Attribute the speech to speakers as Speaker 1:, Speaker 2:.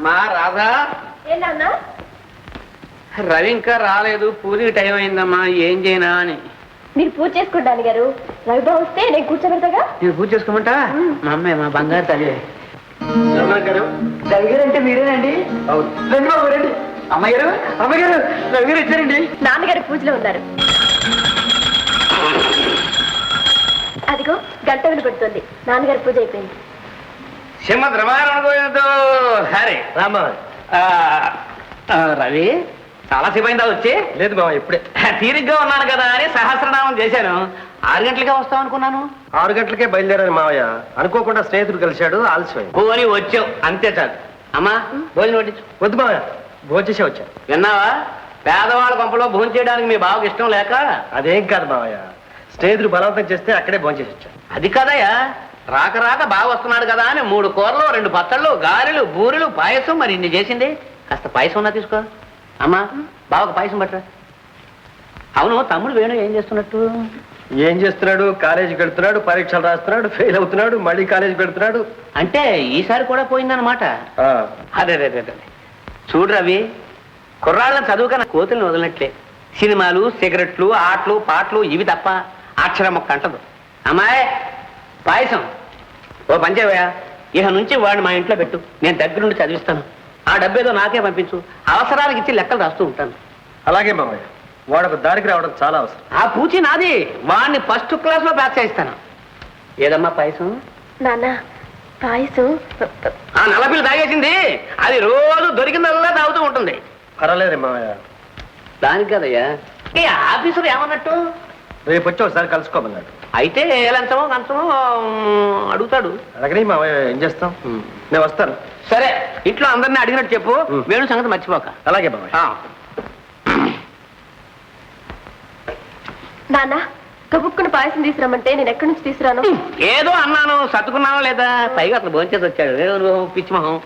Speaker 1: మా రాధా
Speaker 2: ఏంటన్నా?
Speaker 1: రవి ఇంకా రాలేదు, పూజకి టైం అయిందమ్మా, ఏం చేయనా అని.
Speaker 2: మీరు పూజ చేసుకోండి గారు. రవిబాబు వస్తే నేను కూర్చోబెడతాగా.
Speaker 1: నేను పూజ చేసుకోమంటా? మా అమ్మాయి, మా బంగారు తల్లి.
Speaker 3: గారు రవి గారు అంటే మీరేనండి? అవును. రండి బాబు రండి. అమ్మాయి గారు, అమ్మాయి గారు, రవి గారు ఇచ్చారండి.
Speaker 2: నాన్నగారు పూజలో ఉన్నారు. అదిగో గంట వినపడుతుంది. నాన్నగారి పూజ అయిపోయింది.
Speaker 1: శ్రీమద్ రమాయణతో హరే
Speaker 3: రామ.
Speaker 1: రవి చాలాసేపు అయిందా వచ్చి?
Speaker 3: లేదు బాబా, ఇప్పుడే
Speaker 1: తీరిగ్గా ఉన్నాను కదా అని సహస్రనామం చేశాను. 6 గంటలకే వస్తాం అనుకున్నాను.
Speaker 3: 6 గంటలకే బయలుదేరాను మావయ్య. అనుకోకుండా స్నేహితుడు కలిశాడు, ఆలస్యం.
Speaker 1: పోని వచ్చావు, అంతే చాలు. అమ్మా భోజనం వడ్డించు.
Speaker 3: వద్దు మావయ్య, భోంచేసే వచ్చా.
Speaker 1: విన్నావా? పేదవాళ్ళ కొంపలో భోజనం చేయడానికి మీ బావకి ఇష్టం లేక?
Speaker 3: అదేం కాదు మావయ్య, స్నేహితుడు బలవంతం చేస్తే అక్కడే భోంచేసి వచ్చా.
Speaker 1: అది కదయ్యా, రాక రాక బాగా వస్తున్నాడు కదా అని 3 కూరలు, 2 పచ్చళ్ళు, గారెలు, బూరెలు, పాయసం. మరి ఇన్ని చేసింది. కాస్త పాయసం ఉన్నా తీసుకో. అమ్మా బావకు పాయసం పట్టరా. అవును, తమ్ముడు వేణు ఏం చేస్తున్నట్టు?
Speaker 3: ఏం చేస్తున్నాడు? కాలేజీకి వెళ్తున్నాడు, పరీక్షలు రాస్తున్నాడు, ఫెయిల్ అవుతున్నాడు, మళ్ళీ కాలేజీకి వెళ్తున్నాడు.
Speaker 1: అంటే ఈసారి కూడా పోయిందన్నమాట. అదే అదే అదే. చూడు రవి, కుర్రాళ్ళని చదువుకన్న కోతుల్ని వదిలినట్లే. సినిమాలు, సిగరెట్లు, ఆటలు, పాటలు ఇవి తప్ప అక్షరం ఒక్క అంటదు. అమ్మాయి పాయసం ఓ పంచేవయ్యా, ఇక నుంచి వాడిని మా ఇంట్లో పెట్టు. నేను దగ్గరుండి చదివిస్తాను. ఆ డబ్బేదో నాకే పంపించు. అవసరానికి ఇచ్చి లెక్కలు రాస్తూ ఉంటాను.
Speaker 3: అలాగే మావయ్య, వాడొక దారికి రావడం చాలా అవసరం.
Speaker 1: ఆ పూచి నాది. వాడిని ఫస్ట్ క్లాస్ లో పాస్ చేయిస్తాను. ఏదమ్మా పాయసం?
Speaker 2: నాన్న పాయసం.
Speaker 1: ఆ నల్లపిల్లి తాగేసింది. అది రోజు దొరికిందల్లా తాగుతూ ఉంటుంది.
Speaker 3: పర్వాలేదు మావయ్య.
Speaker 1: దానికి కదయ్యా. ఈ ఆఫీసులు ఏమన్నట్టు?
Speaker 3: రేపు వచ్చి ఒకసారి కలుసుకోమన్నాడు.
Speaker 1: అయితే ఏ లంచమో కంచమో అడుగుతాడు.
Speaker 3: అలాగనే మావయ్య, ఏం చేస్తాం. నేను వస్తాను.
Speaker 1: సరే, ఇంట్లో అందరినీ అడిగినట్టు చెప్పు. వేణు సంగతి మర్చిపోక.
Speaker 3: అలాగే మావయ్య.
Speaker 2: నాన్న కబుక్కుని పాయసం తీసుకురమ్మంటే నేను ఎక్కడి నుంచి తీసుకురాను?
Speaker 1: ఏదో అన్నాను, సర్దుకున్నావా లేదా? పైగా అతను భోంచేసి వచ్చాడు. పిచ్చి మొహం.